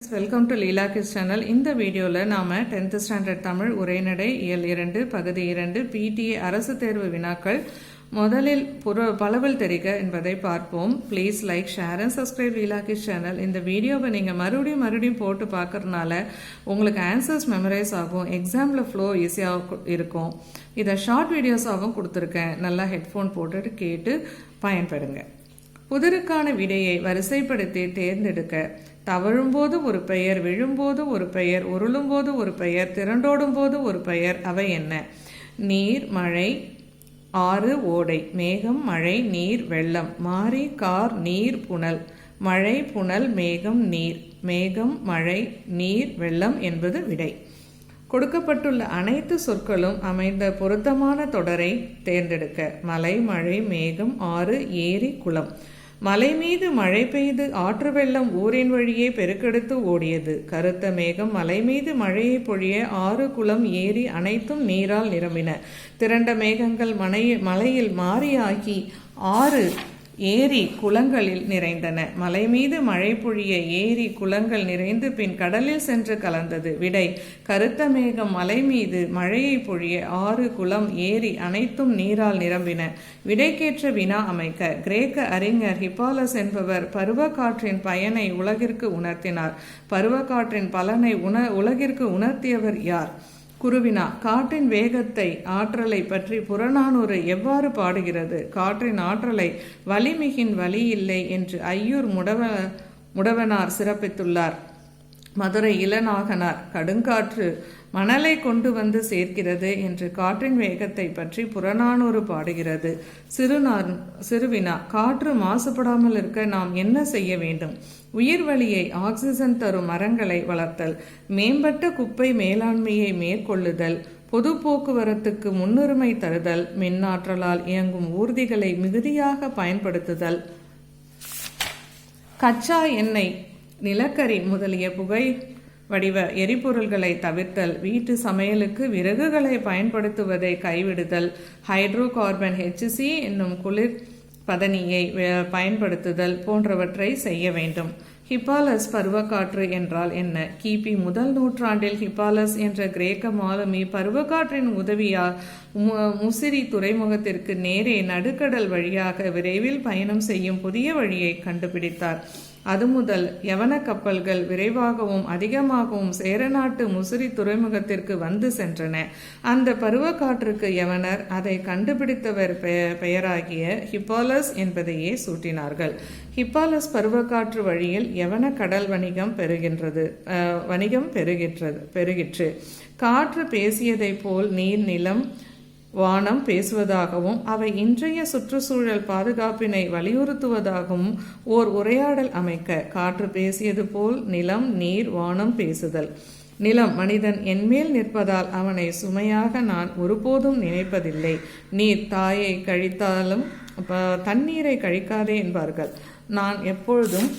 Welcome to Leela kids channel. இந்த வீடியோவில் நாம் 10th ஸ்டாண்டர்ட் தமிழ் உரைநடை இயல் 2 பகுதி 2 பிடிஏ அரசு தேர்வு வினாக்கள் முதலில் பலவல் தெரிக என்பதை பார்ப்போம். Please like, share and subscribe Leela kids channel. இந்த வீடியோவை நீங்கள் மறுபடியும் போட்டு பார்க்கறதுனால உங்களுக்கு ஆன்சர்ஸ் மெமரைஸ் ஆகும், எக்ஸாமில் ஃப்ளோ ஈஸியாக இருக்கும். இதை ஷார்ட் வீடியோஸாகவும் கொடுத்துருக்கேன், நல்லா ஹெட்ஃபோன் போட்டுட்டு கேட்டு பயன்படுங்க. புதிருக்கான விடையை வரிசைப்படுத்தி தேர்ந்தெடுக்க. தவழும்போது ஒரு பெயர், விழும்போது ஒரு பெயர், உருளும்போது ஒரு பெயர், திரண்டோடும் போது ஒரு பெயர். அவை என்ன? நீர், மழை, ஆறு, ஓடை, மேகம், மழை, நீர், வெள்ளம். மாறி, கார், நீர், புனல். மழை, புனல், மேகம், நீர். மேகம், மழை, நீர், வெள்ளம் என்பது விடை. கொடுக்கப்பட்டுள்ள அனைத்து சொற்களும் அமைந்த பொருத்தமான தொடரை தேர்ந்தெடுக்க. மலை, மழை, மேகம், ஆறு, ஏரி, குளம். மலை மீது மழை பெய்து ஆற்று வெள்ளம் ஊரின் வழியே பெருக்கெடுத்து ஓடியது. கருத்த மேகம் மலை மீது மழையை பொழிய ஆறு, குளம், ஏரி அனைத்தும் நீரால் நிரம்பின. திரண்ட மேகங்கள் மலையில் மாறியாகி ஆறு, ஏரி, குளங்களில் நிறைந்தன. மலை மீது மழை பொழிய ஏரி, குளங்கள் நிறைந்து பின் கடலில் சென்று கலந்தது. விடை. கருத்த மேகம் மலை மீது மழையை பொழிய ஆறு, குளம், ஏரி அனைத்தும் நீரால் நிரம்பின. விடைக்கேற்ற வினா அமைக்க. கிரேக்க அறிஞர் ஹிப்பாலஸ் என்பவர் பருவக்காற்றின் பயனை உலகிற்கு உணர்த்தினார். பருவக்காற்றின் பலனை உலகிற்கு உணர்த்தியவர் யார்? குருவினா. காற்றின் வேகத்தை, ஆற்றலை பற்றி புறநானூறு எவ்வாறு பாடுகிறது? காற்றின் ஆற்றலை வலிமிகின் வலி இல்லை என்று ஐயூர் முடவனார் சிறப்பித்துள்ளார். மதுரை இளநாகனார் கடுங்காற்று மணலை கொண்டு வந்து சேர்க்கிறது என்று காற்றின் வேகத்தை பற்றி புறநானூறு பாடுகிறது. சிறுவினா. காற்று மாசுபடாமல் இருக்க நாம் என்ன செய்ய வேண்டும்? உயிர் வழியை ஆக்சிஜன் தரும் மரங்களை வளர்த்தல், மேம்பட்ட குப்பை மேலாண்மையை மேற்கொள்ளுதல், பொது போக்குவரத்துக்கு முன்னுரிமை தருதல், மின்னாற்றலால் இயங்கும் ஊர்திகளை மிகுதியாக பயன்படுத்துதல், கச்சா எண்ணெய், நிலக்கரி முதலிய புகை வடிவ எரிபொருள்களை தவிர்த்தல், வீட்டு சமையலுக்கு விறகுகளை பயன்படுத்துவதை கைவிடுதல், ஹைட்ரோ கார்பன் HC என்னும் குளிர் பதனியை பயன்படுத்துதல் போன்றவற்றை செய்ய வேண்டும். ஹிப்பாலஸ் பருவக்காற்று என்றால் என்ன? கிபி முதல் நூற்றாண்டில் ஹிப்பாலஸ் என்ற கிரேக்க மாலுமி பருவக்காற்றின் உதவியால் முசிறி துறைமுகத்திற்கு நேரே நடுக்கடல் வழியாக விரைவில் பயணம் செய்யும் புதிய வழியை கண்டுபிடித்தார். அது முதல் யவன கப்பல்கள் விரைவாகவும் அதிகமாகவும் சேரநாட்டு முசிறி துறைமுகத்திற்கு வந்து சென்றன. அந்த பருவக்காற்றுக்கு யவனர் அதை கண்டுபிடித்தவர் பெயராகிய ஹிப்பாலஸ் என்பதையே சூட்டினார்கள். ஹிப்பாலஸ் பருவக்காற்று வழியில் யவன கடல் வணிகம் பெருகிற்று. காற்று பேசியதை போல் நீர், நிலம், வானம் பேசுவதாகவும் அவை இன்றைய சுற்றுச்சூழல் பாதுகாப்பினை வலியுறுத்துவதாகவும் ஓர் உரையாடல் அமைக்க. காற்று பேசியது போல் நிலம், நீர், வானம் பேசுதல். நிலம். மனிதன் என்மேல் நிற்பதால் அவனை சுமையாக நான் ஒருபோதும் நினைப்பதில்லை. நீர். தாயை கழித்தாலும் தண்ணீரை கழிக்காதே என்பார்கள். நான் எப்பொழுதும்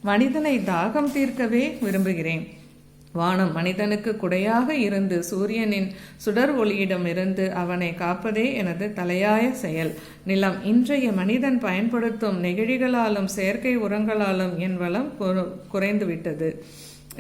மனிதனை தாகம் தீர்க்கவே விரும்புகிறேன். வானம். மனிதனுக்கு குடையாக இருந்து சூரியனின் சுடர் ஒளியிடமிருந்து அவனை காப்பதே எனது தலையாய செயல். நிலம். இன்றைய மனிதன் பயன்படுத்தும் நெகிழிகளாலும் செயற்கை உரங்களாலும் என் வளம் குறைந்துவிட்டது.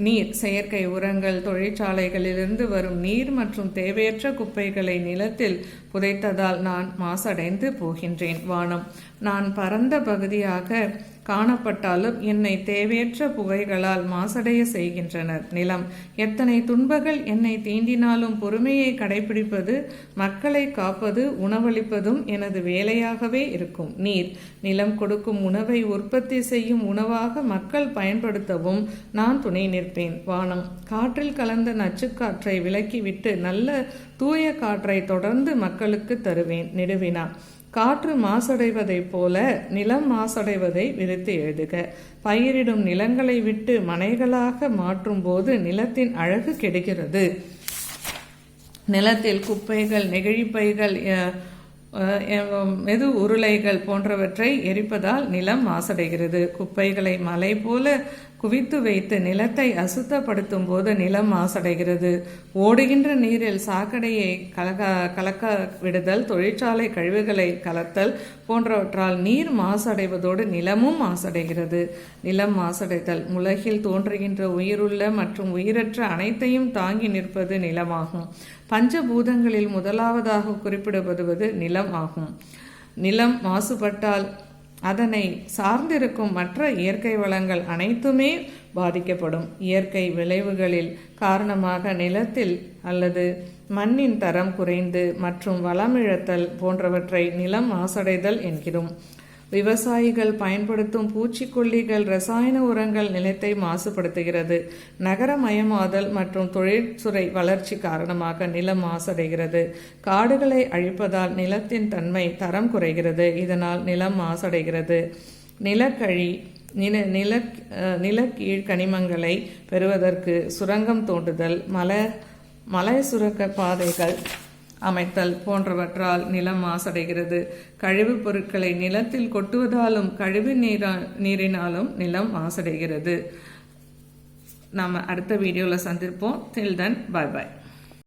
நீர். செயற்கை உரங்கள், தொழிற்சாலைகளிலிருந்து வரும் நீர் மற்றும் தேவையற்ற குப்பைகளை நிலத்தில் புதைத்ததால் நான் மாசடைந்து போகின்றேன். வானம். நான் பரந்த பகுதியாக காணப்பட்டாலும் என்னை தேவையற்ற புகைகளால் மாசடைய செய்கின்றனர். நிலம். எத்தனை துன்பங்கள் என்னை தீண்டினாலும் பொறுமையை கடைபிடிப்பது, மக்களை காப்பது, உணவளிப்பதும் எனது வேலையாகவே இருக்கும். நீர். நிலம் கொடுக்கும் உணவை உற்பத்தி செய்யும் உணவாக மக்கள் பயன்படுத்தவும் நான் துணை நிற்பேன். வானம். காற்றில் கலந்த நச்சுக்காற்றை விலக்கிவிட்டு நல்ல தூய காற்றை தொடர்ந்து மக்களுக்கு தருவேன். நெடுவினா. காற்று மாசடைவதைப் போல நிலம் மாசடைவதை விரித்து எழுதுக. பயிரிடும் நிலங்களை விட்டு மனைகளாக மாற்றும் போது நிலத்தின் அழகு கெடுகிறது. நிலத்தில் குப்பைகள், நெகிழிப்பைகள், மெது உருளைகள் போன்றவற்றை எரிப்பதால் நிலம் மாசடைகிறது. குப்பைகளை மலை போல குவித்து வைத்து நிலத்தை அசுத்தப்படுத்தும் போது நிலம் மாசடைகிறது. ஓடுகின்ற நீரில் சாக்கடையை கலக்க விடுதல், தொழிற்சாலை கழிவுகளை கலத்தல் போன்றவற்றால் நீர் மாசடைவதோடு நிலமும் மாசடைகிறது. நிலம் மாசடைதல் உலகில் தோன்றுகின்ற உயிருள்ள மற்றும் உயிரற்ற அனைத்தையும் தாங்கி நிற்பது நிலமாகும். பஞ்சபூதங்களில் முதலாவதாக குறிப்பிடப்படுவது நிலம் ஆகும். நிலம் மாசுபட்டால் அதனை சார்ந்திருக்கும் மற்ற இயற்கை வளங்கள் அனைத்துமே பாதிக்கப்படும். இயற்கை விளைவுகளில் காரணமாக நிலத்தில் அல்லது மண்ணின் தரம் குறைந்து மற்றும் வளமிழத்தல் போன்றவற்றை நிலம் மாசடைதல் என்கிறோம். விவசாயிகள் பயன்படுத்தும் பூச்சிக்கொல்லிகள், ரசாயன உரங்கள் நிலத்தை மாசுபடுத்துகிறது. நகரமயமாதல் மற்றும் தொழிற்துறை வளர்ச்சி காரணமாக நிலம் மாசடைகிறது. காடுகளை அழிப்பதால் நிலத்தின் தரம் குறைகிறது. இதனால் நிலம் மாசடைகிறது. நிலக்கழி நிலக்கீழ் கனிமங்களை பெறுவதற்கு சுரங்கம் தோண்டுதல், மலை சுரங்க பாதைகள் அமைத்தல் போன்றவற்றால் நிலம் மாசடைகிறது. கழிவுப் பொருட்களை நிலத்தில் கொட்டுவதாலும் கழிவு நீரினாலும் நிலம் மாசடைகிறது. நாம் அடுத்த வீடியோவில் சந்திப்போம். Till then, bye bye.